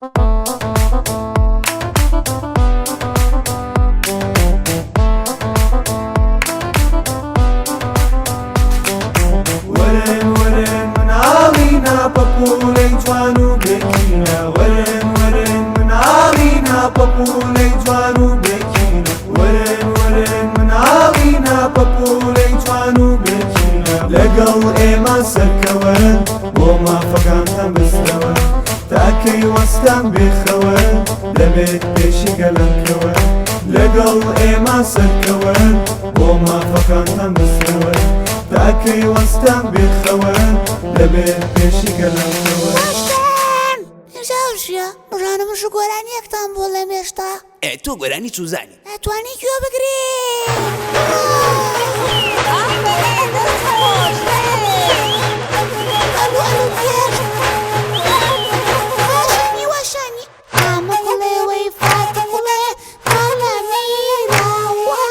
ورن ورن من عالينا بابولي جوانو بكينا ورن ورن من عالينا بابولي جوانو بكينا ورن ورن من عالينا بابولي جوانو بكينا لقل إيما سكوان وما فقانتا مستوى تاكي وستان بخوان لبيت بيشي قلن كوان لقل إيما سكوان وما فقانتا مستوى تاكي وستان بخوان لبيت بيشي قلن كوان زوجيا ڕانە مش گۆرانی یەکتان بۆ لە مێشتا تۆ گۆرانی چوزانی ئەتوانی گوێ بگری واشانی ئامە کوڵێوەی فاتە کوڵێ ماڵە میراوە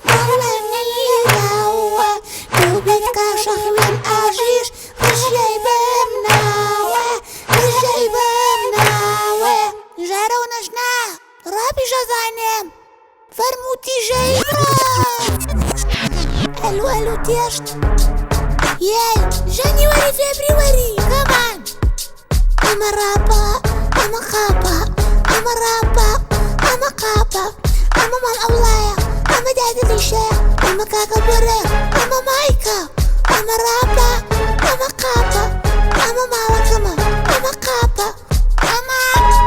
ماڵە میراوە دووبێت کاشەخلم ئاژیش ڕژەی بەم ناوە ڕژەی بەم ناوە ژارە و نەژنا ڕابی ژەزانێم فەرمووتی ژەیرە ئەلو ئەلو تێشت یای ژەنیوەری فێبریوەری کەمان ئەمە ڕاپە ئەمە قاپە ئەمە ڕاپە ئەمە قاپە ئەمە ماڵ ئەوڵایە ئەمە دادلیشەیە ئەمە کاکە بۆرە ئەمە مایکە ئەمە ڕاپە ئەمە قاپە ئەمە ماڵەکەمە ئەمە قاپە ئەمە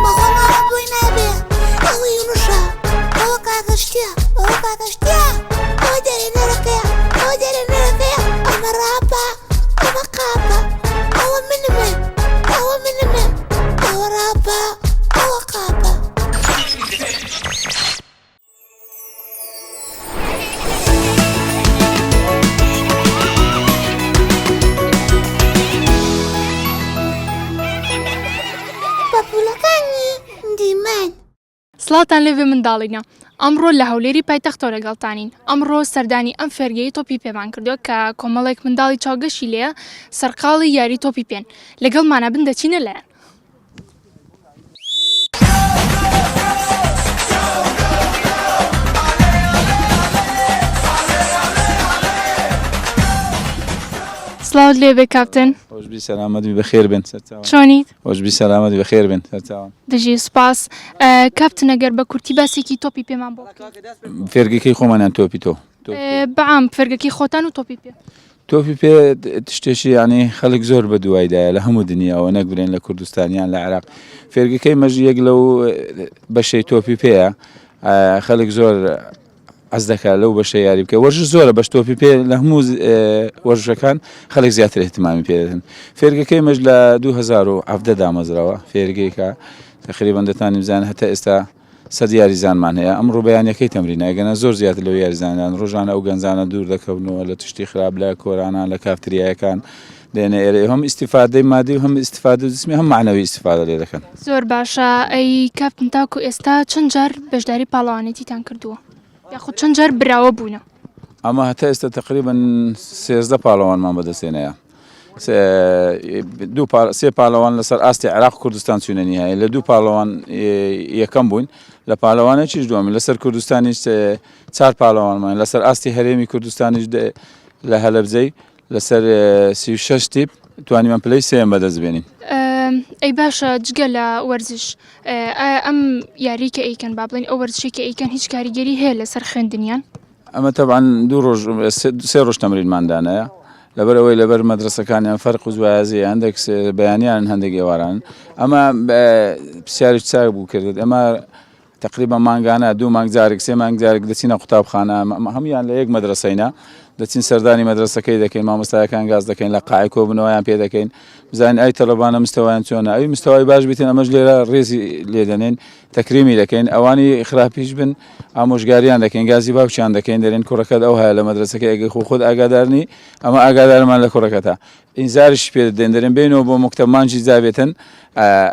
بەخۆ ماڵە بووی نابێ ئەوە یونوشە ئەوە کاکەشتیە ئەوە کاکەشتیە ئەوە دەرێ نەرەکەیە ئەوە دەرێ نەرەکەیە ئەمە ڕاپە ئەمە قاپە ئەوە منمە ئەوە منمە ئەوە ڕاپە ئەوە قاپە بەپولەکانی دیمەن سڵاتان لێوێ منداڵینە ئەمڕۆ لە هەولێری پایتەختەوە لەگەڵتانین ئەمڕۆ سەردانی ئەم فێرگەی تۆپی پێمان کردووە کە کۆمەڵێک منداڵی چاوگەشی لێە سەرقاڵی یاری تۆپی پێن لەگەڵمانە بن دەچینە لایەن سڵاوت لێبێ کاپتن خۆشبی سەلامەتی بەخێر بن چۆنیت خۆشبی سەلامەتی بەخێر بن سەرچاوم دژی سوپاس کاپتن ئەگەر بە کورتی باسێکی تۆپی پێمان بۆ فێرگەکەی خۆمانیان تۆپی تۆ بەعام فێرگەکەی خۆتان و تۆپی پێ تۆپی پێ شتێکی ینی خەڵک زۆر بە دوایدایە لە هەموو دنیاوە نەکبرێن لە کوردستانیان لە عێراق فێرگەکەی مەژ یەک لەو بەشەی تۆپی پێیە خەڵک زۆر ئەس دەکات لەو بەشە یاری بکە وەرش زۆرە بەش تۆپی پێ لە هەموو وەرشەکان خەڵک زیاتر احتیمامی پێدەن فێرگەکەی مەژ لە 2017 دامەزراوە فێرگەیکە تقریبان دەتانیم بزانین هەتا ئێستا سەد یاریزانمان هەیە ئەم ڕوبەیانەکەی تەمرینە ئەگەنە زۆر زیاتر لەو یاریزانان ڕۆژانە ئەو گەنجانە دوور دەکەونەوە لە تشتی خراپ لە کۆرانان لە کافتریایەکان دێنە ئێرە هەم ئیسیفادەی مادی و هەم ئیسیفادە جسمی هەم معنەوی ئیسیفادە لێ دەکەن زۆر باشە ئەی کاپتن تاکو ئێستا چەند جار بەشداری پاڵەوانێتیتان کردووە یاخود چەند جار براوە بوونە ئەمە هەتا ئێستا تقریبن 13 پاڵەوانمان بەدەستێنەیە سێ پاڵەوان لەسەر ئاستی عێراق کوردستان چوونەنی هەیە لە دوو پاڵەوان یەکەم بووین لە پاڵەوانێکیش دووەمی لەسەر کوردستانیش 4 پاڵەوانمان لەسەر ئاستی هەرێمی کوردستانیش لە هەلەبجەی لەسەر 36 تیپ توانیمان پلەی سێم بەدەست بێنین ئەی باشە جگە لە وەرزش ئەم یاری کە ئەیکەن با بڵێن ئەو وەرزشی کە ئەیکەن هیچ کاریگەری هەیە لەسەر خوێندنیان ئەمە تەبعاً دوو ڕۆژ سێ ڕۆژ تەمرینماندانەیە لەبەر ئەوەی لەبەر مەدرسەکانیان فەرق و جوایازی هەندێک بەیانیان هەندێک ئێواران ئەمە پرسیارێک چاک بوو کردێت ئەمە تقریبا مانگانە دوو مانگ جارێک سێ مانگ جارێک دەچینە قوتابخانە هەمویان لە یەک مەدرسەینە دەچین سەردانی مەدرسەکەی دەکەین مامۆستایەکان گاز دەکەین لە قاعی کۆبنەوەیان پێ دەکەین بزانین ئەی تەلەبانە مستەوایان چۆنە ئەوی مستەوای باش بیتن ئەمەش لێرە ڕێزی لێدەنێن تەکریمی دەکەین ئەوانی خراپیش بن ئامۆژگاریان دەکەین گازی باوچیان دەکەین دەرێن کوڕەکەت ئەو هەیە لە مەدرسەکەی ئەگەر خۆ ئاگادارنی ئەمە ئاگادارمان لە کوڕەکەتە ئینزاریش پێ دێن دەرێن بینەوە بۆ مکتەبمانجی جاوێتن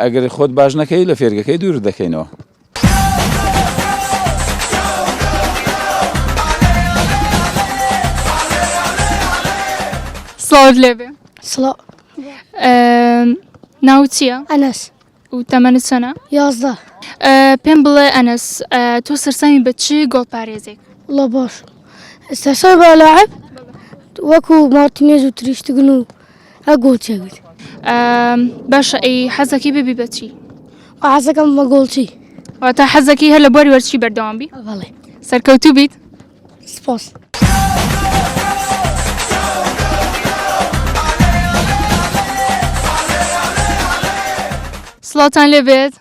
ئەگەر خۆت باش نەکەی لە فێرگەکەی دوور دەکەینەوە سڵاوت لێبێ سڵاو ناو چییە؟ ئەنەس و تەمەنت چەنە؟ 11 پێم بڵێ ئەنەس تۆ سەرسامی بە چی گۆڵپارێزێک؟ والله باش استسار بقى لاعب وكو مارتينيز وتريشتجن أقول تجد باشە ئەی حەزەکەی ببی بە چی؟ وعزك ما قولتي واتە حەزەکەی هەر لە بۆری وەرچی بەردەوام بی؟ والله سەرکەوتوو بیت؟ سپاس سڵاتان لێبێت؟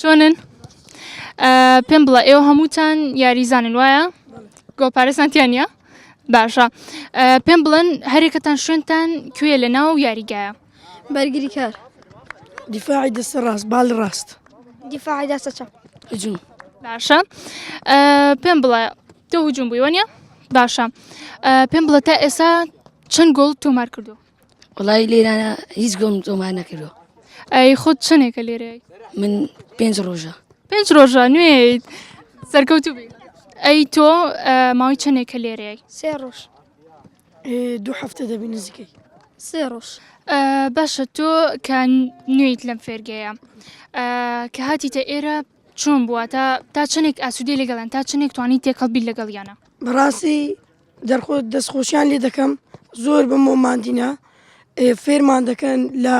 چۆنن؟ پێم بڵێ ئێوە هەمووتان یاریزانن وایە؟ گۆپارێزانتیانە؟ باشە پێم بڵێن هەرێکەتان شوێنتان کوێ لە ناو یاریگایە؟ برجري كار دفاعي دست الراس بال الراست دفاعي داسة هجوم باشە پێم بڵێ تۆ هجووم بووی وەنیە؟ باشە پێم بڵێ تا ئێستا چەند گۆڵ تۆمار کردو؟ والله ليلة أنا يزقون ما نكرو ئەی خۆت چنێکە لێرەیە؟ من بينز روجا 5 ڕۆژە نوێیت سەرکەوتوو بی ئەی تۆ ماوەی چەندێکە لێرەیە؟ سيروش دو حفتة ده بنزكي سيروش باشە تۆ کە نوێیت لەم فێرگەیە کە هاتیتە ئێرە چۆن بووە تا چنێک ئاسوودی لەگەڵیان تا چنێک توانی تێکەڵبی لەگەڵیانە؟ براسي دەرخۆ دەستخۆشیان لێ دەکەم زۆر بە مۆماندینە فێرمان دەکەن لە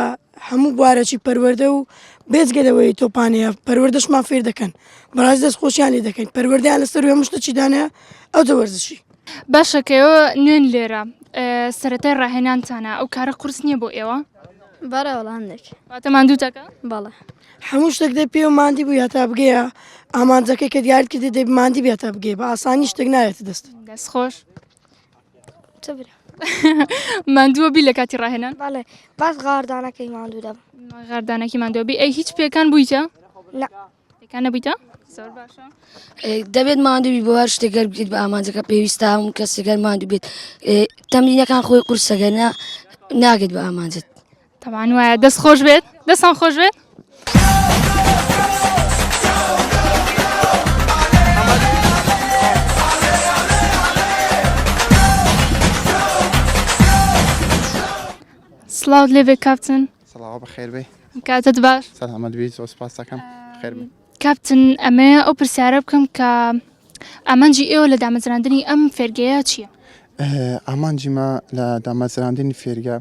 هەموو بوارەی پەروەردە و بێجگەلەوەی تۆپانەیە پەروەردەشمان فێر دەکەن بەڕاستی دەستخۆشیان لێ دەکەین پەروەردەیان لەسەر هەموو شتە چیدانەیە ئەو دەوەرزشی باشە کەەوە نوێن لێرە سەرەتای ڕاهێنانتانە ئەو کارە قورس نییە بۆ ئێوە؟ برا ولا عندك واتە ماندووتەکە؟ بالله هەموو شتێک دەی پێ و مادی بوو یاتا بگەیە ئامانجەکەی کە دیار کردی دەی مادی بێتە بگێ بە ئاسانی شتێک نایێت دەست دەستخۆش تبرا ماندووە بی لە کاتی ڕاهێنان؟ بالله بس غاردانا كي ما عنده دم غاردانێکی ماندووە بی ئەی هیچ پێکان بوویتە؟ لا پێکان نەبوویتە؟ زۆر باشە دەبێت ماندووی بۆ هەر شتێکەر بکەیت بە ئامانجەکە پێویستە هەموو کەسێکەر ماندوو بێت تەمرینەکان خۆی قورسەگە ناگێت بە ئامانجت تەوان وایە دەست خۆش بێت دەستان خۆش بێت؟ سڵاوت لێبێ کاپتن سڵاو بەخێر بێ کاتت باش سەلامەت بێت زۆر سپاس دەکەم خێر بێ کاپتن ئەمەیە ئەو پرسیارە بکەم کە ئامانجی ئێوە لە دامەزراندنی ئەم فێرگەیە چییە؟ ئامانجیمە لە دامەزراندنی فێرگە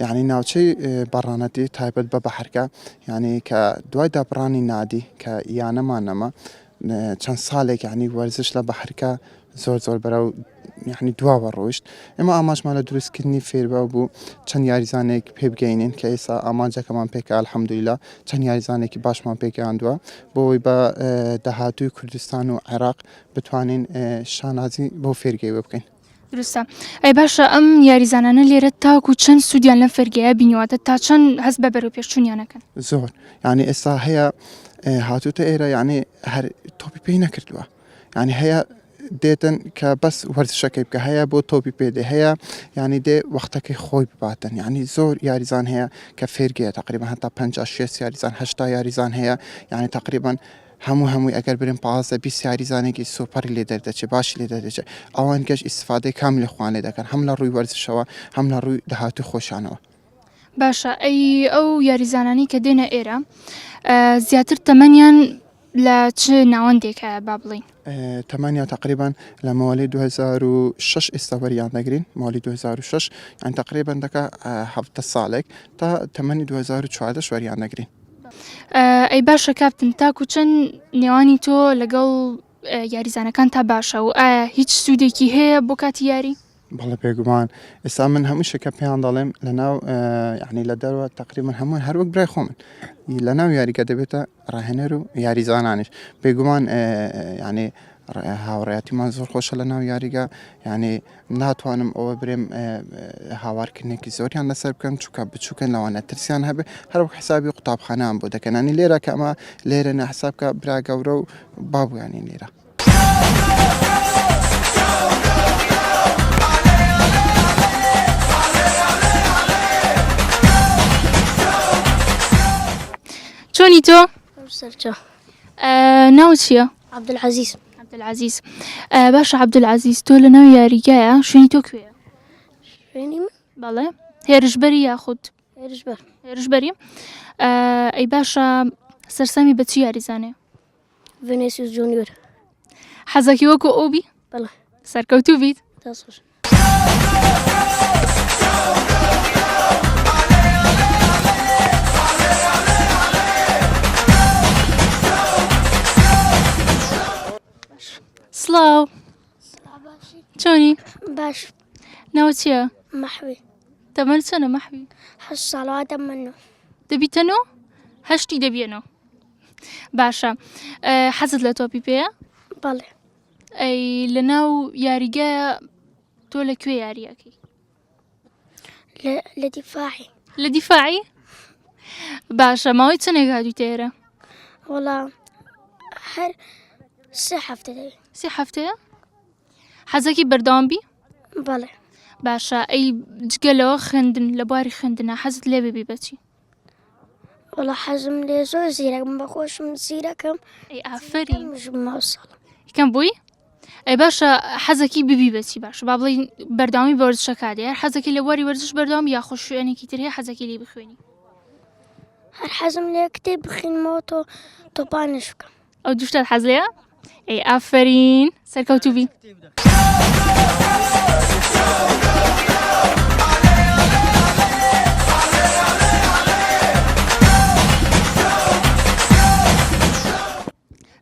یعنی ناوچەی بەڕانەتی تایبەت بە بەحرکە یعنی کە دوای دابڕانی نادی کە یانەمانەمە چەند ساڵێک یعنی وەرزش لە بەحرکە زۆر بەرەو یعنی دواوە ڕۆیشت ئێمە ئاماژمان لە دروستکردنی فێربە بوو چەند یاریزانێک پێ بگەینین کە ئێستا ئامانجەکەمان پێکە الحەمدولیلا چەند یاریزانێکی باشمان پێگەیاندووە بۆی بە داهاتووی کوردستان و عێراق بتوانین شانازی بۆ فێرگەی وە بکەین دروستە ئەی باشە ئەم یاریزانانە لێرە تاوکو چەند سوودیان لە فێرگەیە بینیواتە تا چەند هەست بە بەرەو پێشچوونیانەکەن زۆر یعنی ئێستا هەیە هاتووتە ئێرە یعنی هەر تۆپی پێی نەکردووە یعنی هەیە دێتن کە بەس وەرزشەکەی بکە هەیە بۆ تۆپی پێدێ هەیە ینی دێ وەختەکەی خۆی بباتن ینی زۆر یاریزان هەیە کە فێرگەیە تقریبا هەتا 56 یاریزان هەشتا یاریزان هەیە ینی تقریبا هەمووی ئەگەر برن 15 یاریزانێکی سوپەری لێ دەردەچێت باشی لێ دەردەچێت ئەوان گەش ئیسفادەی کام لە خوان لێ دەکەن هەم لە ڕووی وەرزشەوە هەم لە ڕووی داهاتوی خۆشانەوە باشە ئەی ئەو یاریزانانی کە دێنە ئێرە زیاتر تەمەنیان لە چ ناوەندێکە با بڵین؟ تەمانیا تقریبا لە ماوەی 2006 ئێستا وەریان دەگرین ماوەی 2006 یان تقریبا دەکە 7 ساڵێک تا تەمەنی 2014 وەریان دەگرین ئەی باشە کاپتن تاکو چەند نێوانی تۆ لەگەڵ یاریزانەکان تا باشە و ئایا هیچ سوودێکی هەیە بۆ کاتی یاری؟ بەڵێ بێگومان ئێستا من هەموو شەکە پێیان دەڵێم لە ناو یعنی لە دەروە تقریبا هەمووان هەروەک برای خۆمن لە ناو یاریگە دەبێتە ڕاهێنەر و یاریزانانش بێگومان یعنی هاوڕێاتیمان زۆر خۆشە لە ناو یاریگە یعنی ناتوانم ئەوە برێم هاوارکردنێکی زۆریان لەسەر بکەم چووکە بچووکەن لەوانە ترسیان هەبێ هەروەک حسابی قوتابخانەیان بۆ دەکەنانی لێرە کە ئەمە لێرە نەحسابکە برا گەورە و بابوویانی لێرە چۆنی تۆ؟ سرچة ناو چییە؟ عبدالعزيز عبدالعزیز باشە عبدالعزیز تۆ لە ناو یاریگایە شوێنی تۆ کوێیە؟ شوێنی من بەڵێ هێرشبەری یاخود هێرشبەری ئەی باشە سەرسەمی بە چی یاریزانێ ڤێنێسیوس جۆنیۆر حەزەکی وەکو ئەوبی بەڵێ سەرکەوتوو بیت دەست خۆش سڵاو چۆنی باش ناوە چییە مەحوی تەمەەن چەنە مەحوی 8 ساڵاتە منە دەبیتەنەوە هەشتی دەبیێنەوە باشە حەزت لە تۆپی پێەیە بەڵێ ئەی لە ناو یاریگایە تۆ لەکوێ یاریەکەی لە دیفاعی لە دیفاعی باشە ماوەی چەندێک هاتووی تێرە وەڵا هەر 3 هەفتە دەوێت سێ هەفتەیە حەزەکی بەردەوامبی بەڵێ باشە ئەی جگەلەوە خوێندن لە بواری خوێندنە حەزت لێ ببی بەچی وەڵا حەزم لێ زۆر زیرەکم بەخۆشم زیرەکەم ئەی ئافرین ماو ساڵ یکەم بووی ئەی باشە حەزەکی ببی بەچی باش با بڵێ بەرداوامی بە وەرزشەکە دێ حەزەکی لە بواری وەرزش بەردەوام یا خۆ شوێنێکی تر هەیە حەزەکی لێ بخوێنی هەر حەزم لێ کتێب بخینمەوە تۆ تۆپانش بکەم ئەو دوشتت حەز لێیە ئەی ئافرین سەرکەوتوو بی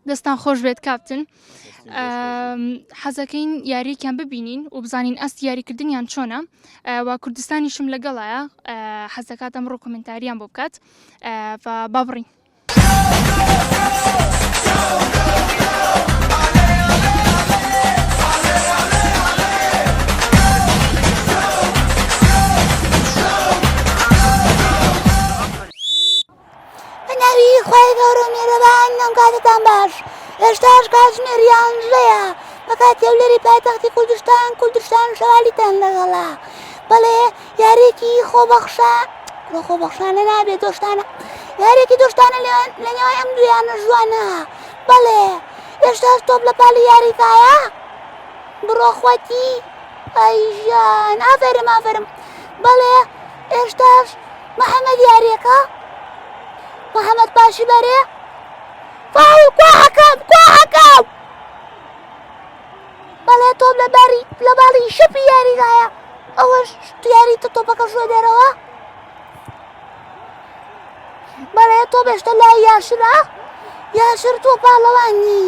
دەستان خۆش بێت کاپتن حەزەکەین یاریێکیان ببینین و بزانین ئەست یاریکردنیان چۆنە و کوردستانیشم لەگەڵایە حەزەکات ئەمڕۆ کۆمنتاریان بۆ بکات با بڕین بەناوی خۆی گەورە و میێرەبان نام کاتتان باش هێشتاش کاتژمێر 11ەیە بە کاتی هەولێری پایتەختی کوردستان شەوالیتان لەگەڵا بەڵێ یاریێکی خۆبەخشە خۆبەخشانە نابێت دۆشتانە یاریێکی دۆشتانە لە نێوای ئەم دویانە جوانە بەڵێ هێشتاش تۆپ لە پاڵی یاریکایە بڕۆ خۆتی ئەیژان ئافرم بەڵێ هێشتاش محەممەد یاریەکە محەممەد پاشی بەرێ فاول کوحەکەم بەڵێ تۆپ لە باڵی شەپی یاریگایە ئەوەش یاری تۆپەکە شوێ دێرەوە بەڵێ تۆ بێشتە لای یاشر تۆ پاڵەوانی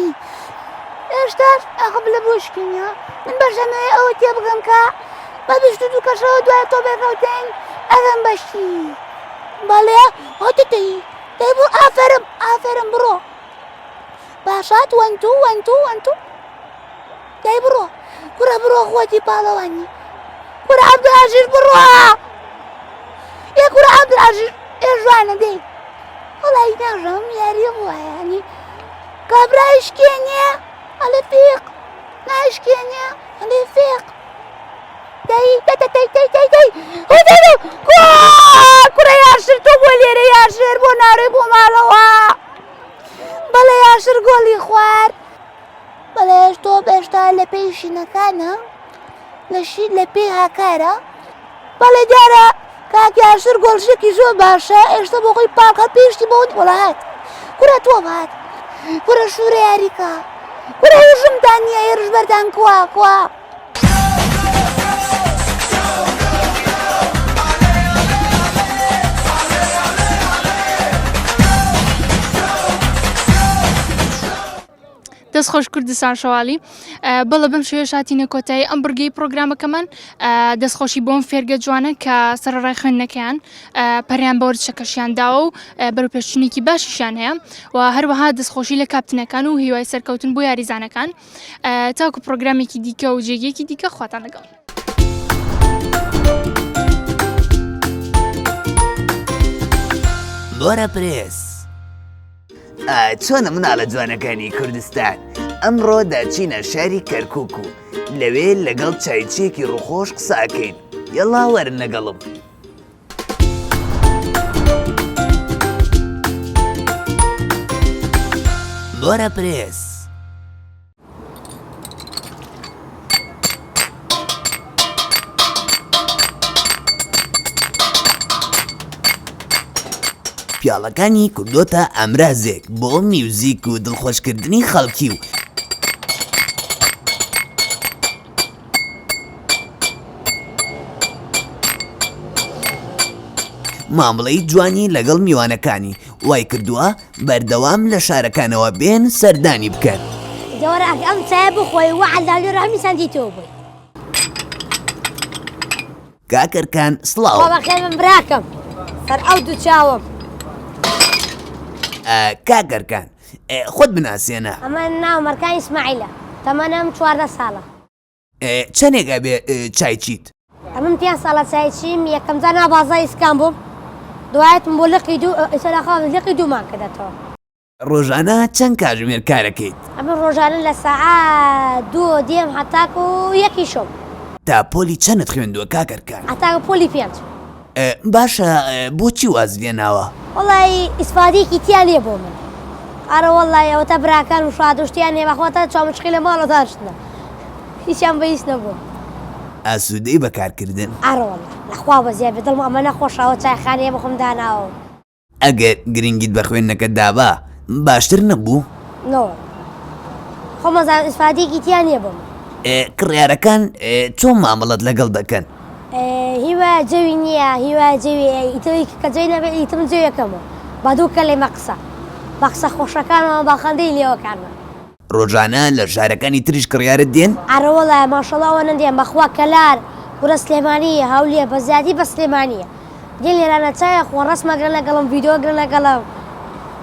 هێشتاش ئەخب لە بۆشکینە من بەشەمەوەی ئەوە تێ بگەم کە بە 22 کەشەوە دوای تۆ بێکەوتین ئەگەم بەشتی بەڵێ هۆتتەی دەیبوو ئافرم بڕۆ باشات وەنتو دەی بڕۆ کوڕە بڕۆ خۆتی پاڵەوانی کوڕە عەبدولعەزیز بڕۆ کوڕە عەبدولعەزیز ژوانە دەی وەڵی ناژەم یاریە وایانی کابرا ئیشکێنێ ئەلێ فیق نایشکێنێ ئەلێ فیق دەی کوڕە یاشر تۆ بۆ لێرە یاشر بۆ ناڕێ بۆ ماڵەوە بەڵێ یاشر گۆڵی خوارد بەڵێ تۆ بێشتا لە پێی شینەکانە لە پێی هاکارە بەڵێ دیارە کاک یاشر گۆڵشێکی زۆر باشە ئێشتا بۆ خۆی پاکە پێشتی بۆ وەڵا هات کوڕە تۆ بات کوڕە شوورە یاریکە کوڕە هێژمتان نییە هێرشبەردان کوا دەستخۆش کوردستان شەوالی بەڵە بەم شوێ شاتینە کۆتایی ئەم بڕگەی پرۆگرامەکەمان دەستخۆشی بۆم فێرگە جوانە کە سەرڕای خوێندنەکەیان پەریان بە وەرزشەکەشیان داوە و بەروپێشچوونێکی باشیشان هەیە و هەروەها دەستخۆشی لە کاپتنەکان و هیوای سەرکەوتن بۆ یاریزانەکان تاکو پرۆگرامێکی دیکە و جێگەیەکی دیکە خواتان لەگەڵ بۆرە پرێس چۆنە مناڵە جوانەکانی کوردستان ئەمڕۆ داچینە شاری کەرکووک و لەوێ لەگەڵ چایچێکی ڕووخۆش قساکەین یەڵا وەرن لەگەڵم بۆرە پرێس پیاڵەکانی کردۆتە ئەمرازێک بۆ میوزیک و دڵخۆشکردنی خەڵکی و مامەڵەی جوانی لەگەڵ میوانەکانی وای کردووە بەردەوام لە شارەکانەوە بێن سەردانی بکەن. جوارە ئەم چای بخۆی وەعەلدالی ڕامی سندیتەوە بووی. کاکەرکان سڵاو. بەخێر من براکەم سەر ئەو دوو چاوم. کاکەرکان خۆت بناسیێنە. ئەمە ناو مەرکانی ئیسماعیلە تەمەنم 14 ساڵە. چەندێکە بێ چای چیت؟ ئەمن 5 ساڵە چای چیم یەکەم جار ناو بازاڕی ئیسکان بووم دوایەتم بۆ لقی لقی دوومان کردێتەوە. ڕۆژانە چەند کاتژمێر کارەکەیت؟ ئەمن ڕۆژانە لە سەعات 2 دێم هەتاکو و یەکی شەو. تا پۆلی چەندت خوێندووە کاکەرکان؟ هەتاکو پۆلی 5. باشە بۆچی واز لێناوە؟ وەڵی ئیسفادێکی تیان نییە بۆ من. ئارە وەڵی ئەوەتە براکان و شادوشتیان نێ بەخواتە چاومچقی لە ماڵە داشتنە هیچیان بەهیچ نەبوو. ئاسوودەی بەکارکردن. ئارەوەڵ لەخوا بەزیێ بێدڵم ئەمە نەخۆشەوە چایخانەیە بخۆم داناوە. ئەگەر گرنگیت بە خوێندنەکەت دابا باشتر نەبوو؟ نەوە خۆمەزان ئیسفادێکی تیان نییە بۆ من. کڕیارەکان چۆن مامەڵەت لەگەڵ دەکەن؟ هیوا جەوی نییە هیوا جەوی ئیتەوەی کە جێی نەبێت ئیتم جێیەکەمەوە با دوو کە لێمە قسە بە قسە خۆشەکانەوە با خەندەی لێوەکانمە. ڕۆژانە لە شارەکانی تریش کڕیارت دێن؟ ئارەوەڵە ماشەڵاوە نەدێن بەخوا کەلار گورە سلێمانیە هەولێ بە زیادی بە سلێمانیە دێن لێرانە چایە خۆ ڕسمەگرن لەگەڵم ڤیدۆگرن لەگەڵم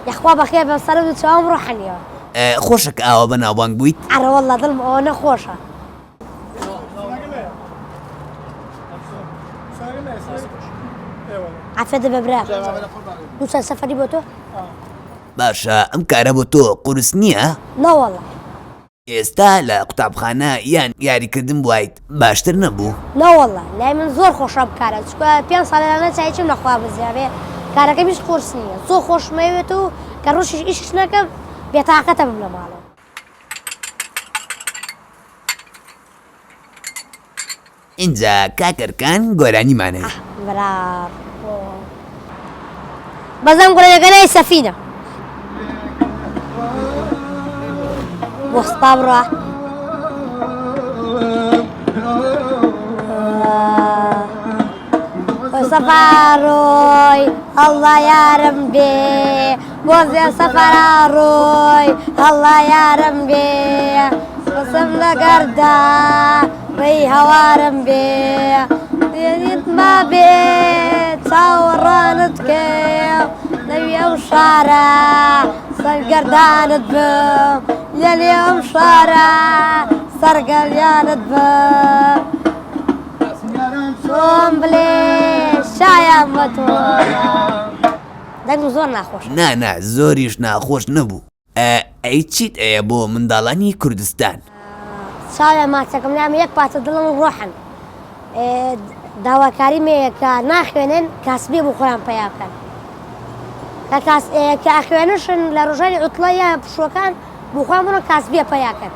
یخوا بەخێر بە سەر و چاوم ڕۆحەنیەوە. خۆشک ئاوە بەناوبانگ بوویت؟ ئارەوەڵە دڵم ئەوە نەخۆشە. عافێتە بە برا دووچەند سەفەری بۆ تۆ؟ باشە ئەم کارە بۆ تۆ قورس نییە؟ نەوەڵە ئێستا لە قوتابخانە یان یاریکردن بوایت باشتر نەبوو؟ نەوەڵە لای من زۆر خۆشە بکارە چکە 5 ساڵانە چایچم نەخوا بزیابێ کارەکە میش قورس نییە زۆر خۆشمەوێت و کە ڕۆژیش ئیشش نەکەم بێتاقەتە بم لە ماڵەوە. اینجا کاکەرکان گۆرانیمانەیە. برا بەزەم گوڵەکەنای سەفینە بۆ سپا بڕە سەفاڕۆی هەڵا یارم بێ بۆ زێ سەفەرا ڕۆی هەڵا یارم بێ قسم لەگەردا ڕێی هەوارم بێ دێنیت ما بێ چاوەڕانت کێ لەوی ئەو شارە سەرگەردانت بم لەلێ ئەم شارە سەرگەریانت بم چۆن بڵێ شایان بە تۆ دەنگ زۆر ناخۆش. نا زۆریش ناخۆش نەبوو. ئەی چیت ئەیە بۆ منداڵانی کوردستان؟ چاوێ ماچەکەم لام یەک پاتە دڵم ڕۆحن داواکاری مەیە کە ناخوێنن کاسبێ بۆ خۆیان پەیاکەن کە ئەخوێنشن لە ڕۆژانی عوتڵە یان پشوەکان بۆ خۆیان بڕۆن کاسبێ پەیاکەن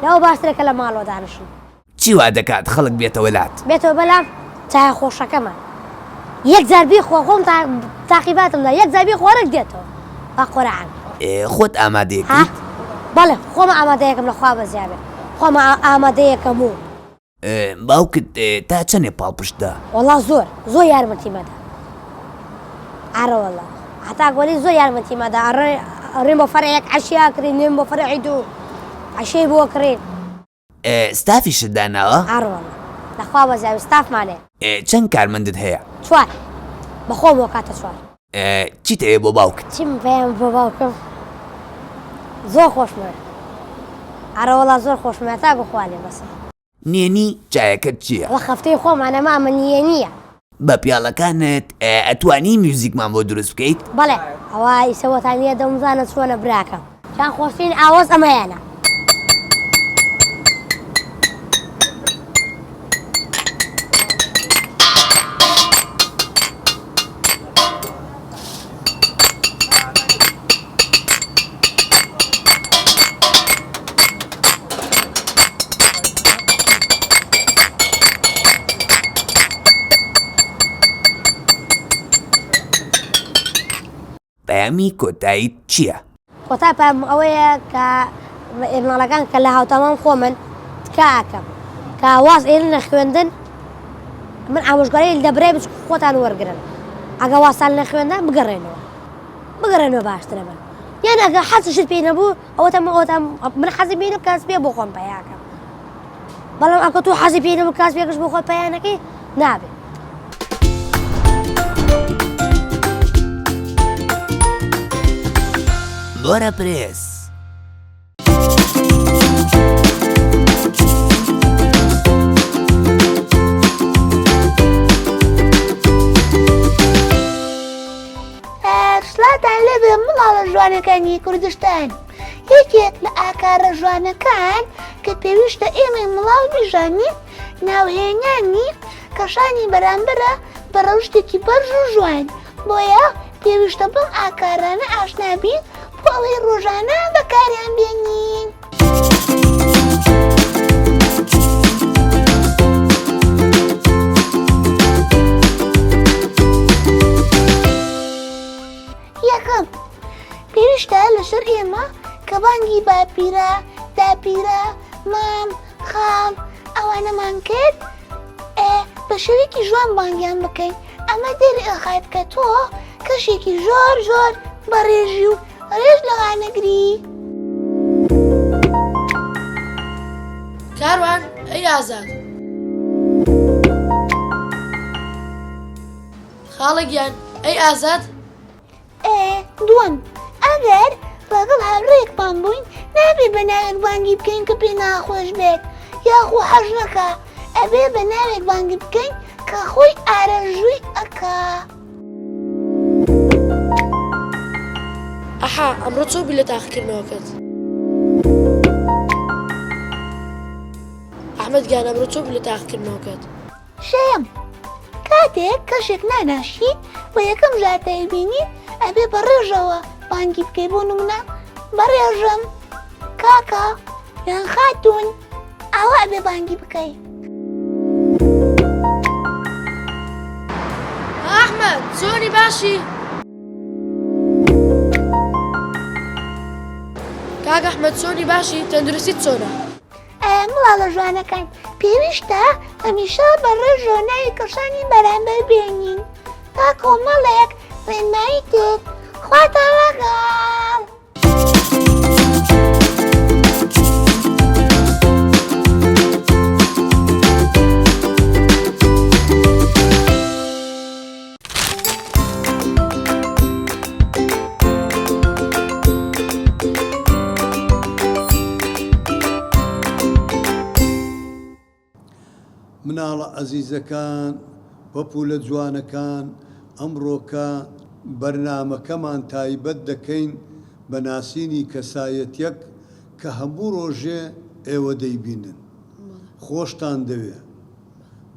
لەوە باشترێکە لە ماڵەوە دانشن. چی وا دەکات خەڵک بێتەوە لات؟ بێتەوە بەلام چای خۆشەکەمە یەک جاربی خۆم تاقیباتمدا یەک جاربی خۆرەک دێتەوە با قۆرعان. خۆت ئامادەیەکەیت؟ بەڵێ خۆمە ئامادەیەکەم لەخوا بەزیابێ خۆمە ئامادەیەکەم و باوکت تا چەندێ پاڵپشتدا؟ وەڵا زۆر یارمەتی مەدا ئارەوەڵا هەتا گۆلی زۆر یارمەتی مەدا ڕێم بۆ فەرعێک عەشیا کردین نوێم بۆ فەرعی دوو عەشەی بۆ کڕین. ستافیشت داناوە؟ ئارەوەڵا لەخوا بەزیابێ ستافمانێ. چەند کارمەندت هەیە؟ 4 بەخۆم بۆ کاتە 4. چیت هەیە بۆ باوکت؟ چیم پێیان بۆ باوکم زۆر خۆشمە ئارەوەڵا زۆر خۆشمە تا بخوالێ بەسە. نێنی چایەکەت چییە؟ وە خەفتەی خۆمانەما من نییە. بە پیاڵەکانت ئەتوانی میوزیکمان بۆ دروست بکەیت؟ بەڵێ ئەوە ئیسەوەتانیە دەمزانە چۆنە براکەم چیان خۆشترین ئاواز ئەمەیانە. پەیامی کۆتاییت چییە؟ کۆتا پام ئەوەیە کە ئێمەڵەکان کە لە هاوتەمام خۆ من تکاکەم کە واز ئێنە خوێندن من ئامۆژگاری دەبرێ بچ خۆتان وەرگرن ئەگە واسان لە خوێندە بگەڕێنەوە باشترە من یان ئەگە حەزشت پێ نەبوو ئەوەتە من حەزی پێ نەبوو کەس پێ بۆ خۆم پەیاکەم بەڵام ئەگە تۆ حەزی پێ نەبوو کەس پێکەش بۆ خۆت پەیانەکەی نابێت. بۆرە پرێس. سڵاتان لێبێ مڵاڵە ژوانەکانی کوردستان یەکێک لە ئاکارە ژوانەکان کە پێویستە ئێمە مڵاو بیژانین ناوهێنانی کەشانی بەرامبرە بە ڕەوشتێکی بەرز و جوان بۆیە پێویستە بەم ئاکارانە ئاشنابین بۆ ئەوەی ڕۆژانە بەکاریان بێنین. یەکەم پێویستە لەسەر ئێمە کە بانگی باپیرە داپیرە مام خاڵ ئەوانەمان کرد بە شێوەیەکی جوان بانگیان بکەین ئەمە دەری ئەخات کە تۆ کەشێکی زۆر زۆر بەڕێژی و ڕێژ لەوانەگری. کاروان ئەی ئازاد خاڵێکیان ئەی ئازاد دووەم ئەگەر ڕەگەڵ هاوڕێیەکمان بووین نابێ بە ناوێک بانگی بکەین کە پێ ناخۆش بێت یاخۆ حەژ نەکا ئەبێ بە ناوێک بانگی بکەین کە خۆی ئارەژووی ئەکا. ئەحا ئەمڕۆ چۆ بی لە تاقیکردنەوەکەت ئەحمەد گیان ئەمڕۆ چۆ بی لە تاقیکردنەوەکەت. شەیەم کاتێک کەشێک ناناشیت بە یەکەم ژاتایی بینیت ئەبێ بەڕێژەوە بانگی بکەی بۆ نمونە بەڕێژەم کاکە یان خاتون ئەوە ئەبێ بانگی بکەی. ئەحمەد زۆری باشی کاک ئەحمەد چۆنی باشی تەندروستیت چۆنە؟ مڵاڵە ژوانەکان پێویستە هەمیشە بەڕێژەوە ناوی کەشانی بەرامبەر بێنین تا کۆمەڵێک ڕێنمایی تێت خواتان لەگەڵ. مناڵە عەزیزەکان بەپولە جوانەکان ئەمڕۆکە بەرنامەکەمان تایبەت دەکەین بە ناسینی کەسایەتیەک کە هەموو ڕۆژێ ئێوە دەیبینن خۆشتان دەوێ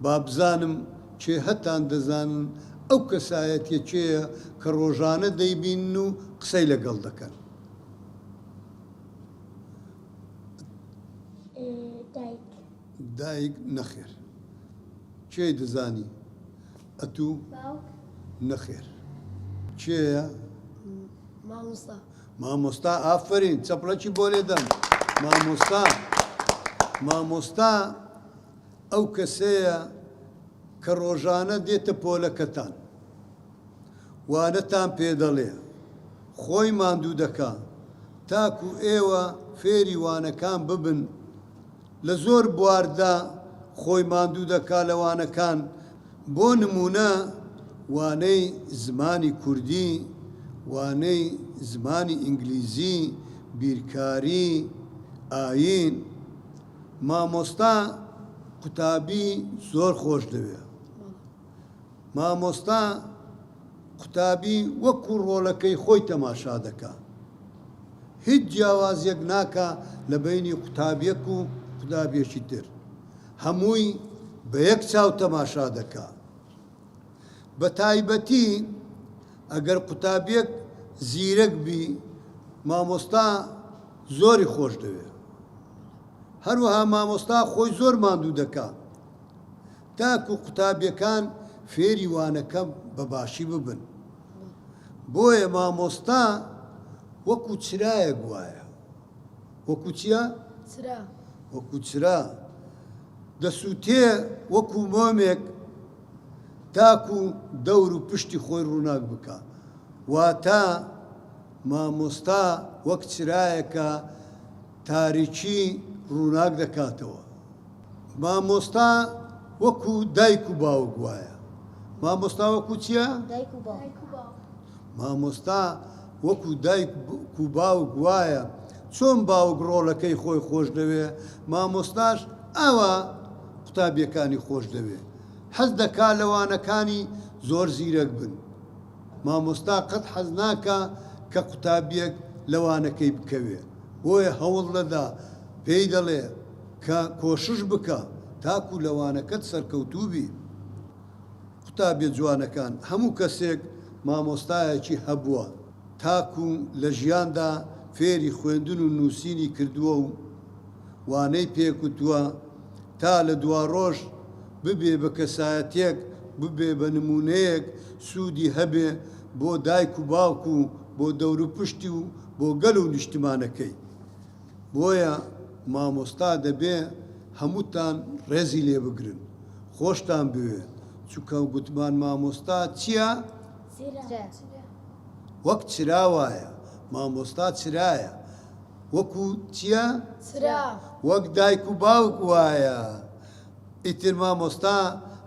با بزانم چێ هەتان دەزانن ئەو کەسایەتیە چێیە کە ڕۆژانە دەیبینن و قسەی لەگەڵ دەکەن. دایک نەخێر چێ دەزانی ئەتوو نەخێر چێە؟ مامۆستا ئافرین چەپڵەکی بۆ لێدەن مامۆستا ئەو کەسەیە کە ڕۆژانە دێتە پۆلەکەتان وانەتان پێ دەڵێ خۆی ماندوو دەکا تاکو ئێوە فێری وانەکان ببن لە زۆر بواردا خۆی ماندوو دەکا لەوانەکان بۆ نمونە وانەی زمانی کوردی وانەی زمانی ئینگلیزی بیرکاری ئاین مامۆستا قوتابی زۆر خۆش دەوێت مامۆستا قوتابی وەکو ڕۆڵەکەی خۆی تەماشا دەکا هیچ جیاوازیەک ناکا لە بینی قوتابیەک و قوتابیەکی تر هەمووی بە یەک چاو تەماشا دەکا بە تایبەتی ئەگەر قوتابیەک زیرەک بی مامۆستا زۆری خۆش دەوێت هەروەها مامۆستا خۆی زۆر ماندوو دەکا تاکو قوتابیەکان فێری وانەکە بەباشی ببن بۆیە مامۆستا وەکو چرایەک وایە وەکو چییە؟ وەکو چرا دەسووتێ وەکو مۆمێک تاکو دەور و پشتی خۆی ڕووناک بکە واتە مامۆستا وەک چرایەکە تاریکی ڕووناک دەکاتەوە مامۆستا وەکو دایک و باوک وایە مامۆستا وەکو چییە؟ مامۆستا وەکو دایک و باوک وایە چۆن باوک ڕۆڵەکەی خۆی خۆش دەوێ مامۆستاش ئەوە قوتابیەکانی خۆش دەوێ حەز دەکا لەوانەکانی زۆر زیرەک بن مامۆستا قەت حەز ناکە کە قوتابیەک لەوانەکەی بکەوێ بۆیە هەوڵ لەدا پێی دەڵێ کە کۆشش بکە تاکو لەوانەکەت سەرکەوتوبی قوتابیە جوانەکان هەموو کەسێک مامۆستایەکی هەبووە تاکو لە ژیاندا فێری خوێندن و نووسینی کردووە و وانەی پێکوتووە تا لە دوا ڕۆژ ببێ بە کەسایەتێک ببێ بە نمونەیەک سوودی هەبێ بۆ دایک و باوک و بۆ دەور و پشتی و بۆ گەل و نیشتمانەکەی بۆیە مامۆستا دەبێ هەمووتان ڕێزی لێ بگرن خۆشتان بوێ چونکە گوتمان مامۆستا چییە؟ وەک چرا وایە مامۆستا چرایە وەکو چییە؟ وەک دایک و باوک وایە ئیتر مامۆستا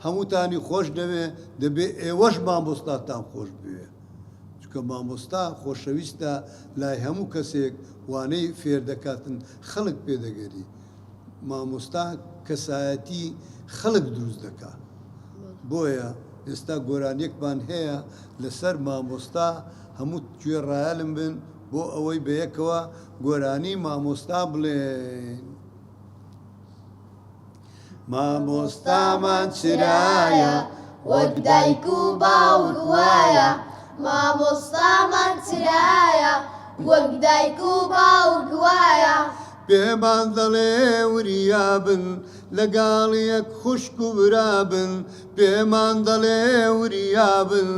هەمووتانی خۆش دەوێ دەبێ ئێوەش مامۆستاتان خۆش بوێ چونکە مامۆستا خۆشەویستە لای هەموو کەسێک وانەی فێر دەکاتن خەڵک پێدەگەری مامۆستا کەسایەتی خەڵک دروست دەکات بۆیە ئێستا گۆرانیەکمان هەیە لەسەر مامۆستا هەموو گوێ ڕایەلم بن بۆ ئەوەی بەیەکەوە گۆرانی مامۆستا بڵێن مامۆستامان چرایە وەک دایک و باوک وایە مامۆستامان چرایە وەک دایک و باوک وایە پێمان دەڵێ وریابن لەگاڵیەک خوشک و برابن پێمان دەڵێ وریابن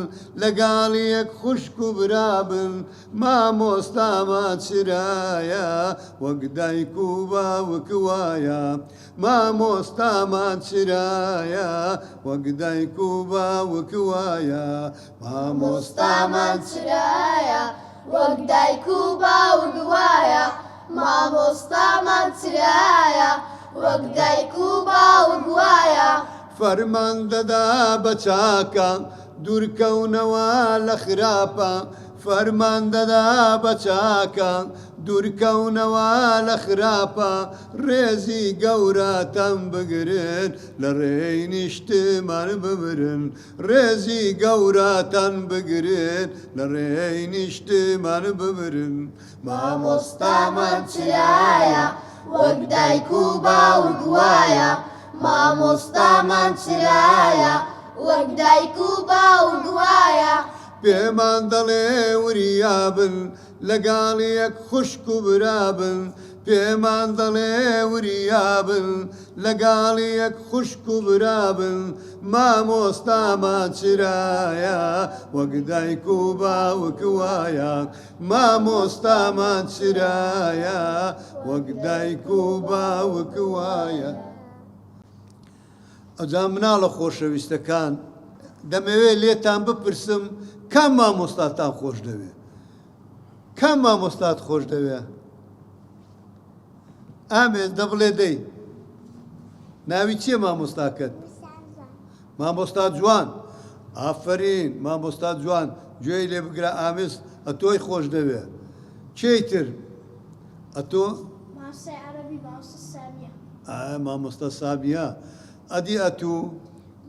لەگاڵیەک خوشک و برابن مامۆستامان چرایە وەک دایک و باوک وایە مامۆستامان چرایە وەک دایک و باوک وایە مامۆستامان چرایە وەک دایک و باوک وایە مامۆستامان چرایە وەک دایک و باوک وایە فەرمان دەدا بە چاکە دوورکەونەوە لە خراپە فەرمان دەدا بە چاکە دوورکەونەوە لە خراپە ڕێزی گەورەتەم بگرن لە ڕێی نیشتمان ببرن ڕێزی گەورەتەن بگرن لە ڕێی نیشتمان ببرن مامۆستامان چرایە وەک دایک و باوک وایە مامۆستامان چرایە وەک دایک و باوک وایە پێمان دەڵێ وریابن لەگاڵیەک خوشک و برابن پێمان دەڵێ وریابن لەگاڵیەک خوشک و برابن مامۆستامان چرایە وەک دایک و باوک وایە مامۆستامان چرایە وەک دایک و باوک وایە ئەجا مناڵە خۆشەویستەکان دەمەوێت لێتان بپرسم کام مامۆستاتان خۆش دەوێ کام مامۆستات خۆش دەوێ ئامێز دەبڵێ دەی ناوی چییە مامۆستاکەت مامۆستا جوان ئافرین مامۆستا جوان گوێی لێ بگرە ئامێز ئەتۆی خۆش دەوێ کێیتر ئەتۆ مامۆستای عەرەبی مامۆستا سامیە مامۆستا سامیە ئەدی ئەتوو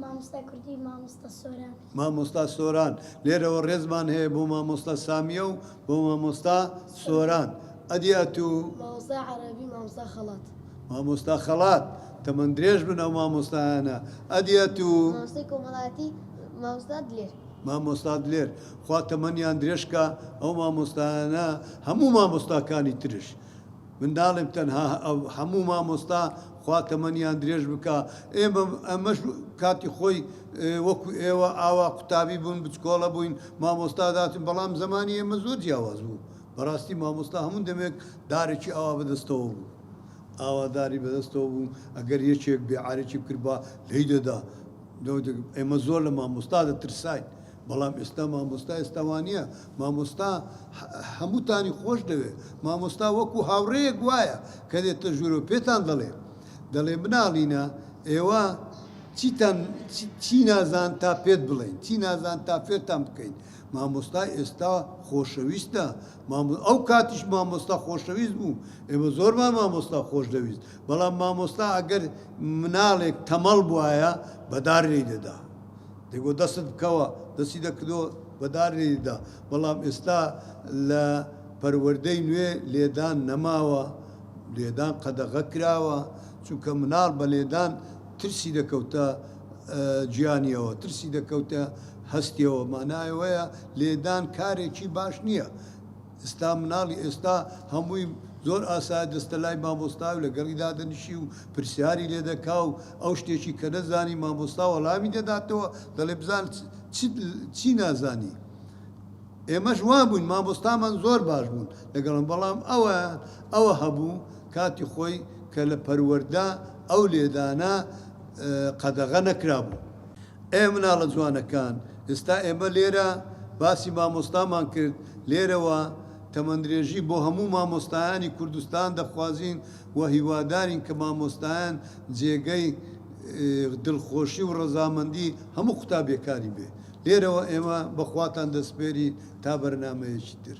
مامۆستا کوردی مامۆستا سۆران مامۆستا سۆران لێرەوە ڕێزمان هەیە بۆ مامۆستا سامیە و بۆ مامۆستا سۆران ئەدی ئەتوو مامۆستا عەرەبی مامۆستا خەڵات مامۆستا خەڵات تەمەند درێژ بن ئەو مامۆستایانە ئەدی ئەتوو مامۆستای کۆمەڵایەتی مامۆستا دلێر مامۆستا دلێر خوا تەمەنیان درێژکە ئەو مامۆستایانە هەموو مامۆستاکانی ترش منداڵم تەنها هەموو مامۆستا خوا تەمەنیان درێژ بکە ئێمە ئەمەش کاتی خۆی وەکو ئێوە ئاوا قوتابی بوون بچکۆڵە بووین مامۆستا داتن بەڵام زمانی ئێمە زۆر جیاواز بوو بەڕاستی مامۆستا هەموو دەمێک دارێکی ئاوا بەدەستەوە بوو ئاواداری بەدەستەوە بوو ئەگەر یەکێک بێعارێکی کرد بە لی دەدا ئێمە زۆر لە مامۆستا دەترساین بەڵام ئێستا مامۆستا ئێستاوانە مامۆستا هەمووتانی خۆش دەوێت مامۆستا وەکو هاوڕەیەک وایە کە دێتە ژوورە پێتان دەڵێ مناڵینە ئێوە چی نازان تا پێت بڵێن چی نازان تا فێرتان بکەین مامۆستا ئێستا خۆشەویستە ئەو کاتیش مامۆستا خۆشەویست بوو ئێمە زۆرمان مامۆستا خۆش دەویست بەڵام مامۆستا ئەگەر مناڵێک تەمەڵ بواە بەدار لێ دەدا دەگۆ دەست بکەوە دەستی دەکردۆ بەدار لێ دەدا بەڵام ئێستا لە پەروەردەی نوێ لێدان نەماوە لێدان قەدەغە کراوە چونکە مناڵ بە لێدان ترسی دەکەوتە گیانیەوە ترسی دەکەوتە هەستیەوە مانایەوەیە لێدان کارێکی باش نییە ئێستا مناڵی ئێستا هەمووی زۆر ئاسای دەستە لای مامۆستا و لەگەڵیدا دەنیشی و پرسیاری لێ دەکا و ئەو شتێکی کە نەزانی مامۆستا وەڵامی دەداتەوە دەڵێ بزان چی نازانی ئێمەش وا بووین مامۆستامان زۆر باش بوون لەگەڵم بەڵام ئەوە هەبوو کاتی خۆی کە لە پەروەردا ئەو لێدانە قەدەغە نەکرابوو ئێمە مناڵە جوانەکان ئێستا ئێمە لێرە باسی مامۆستامان کرد لێرەوە تەمەندرێژی بۆ هەموو مامۆستایانی کوردستان دەخوازین و هیوادارین کە مامۆستایان جێگەی دڵخۆشی و ڕەزامەندی هەموو قوتابیەکانی بێ لێرەوە ئێمە بەخواتان دەسپێری تا بەرنامەیەکی تر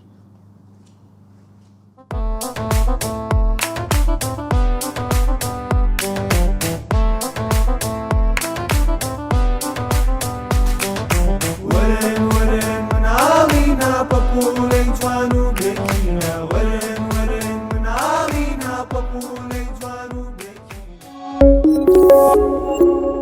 Thank you.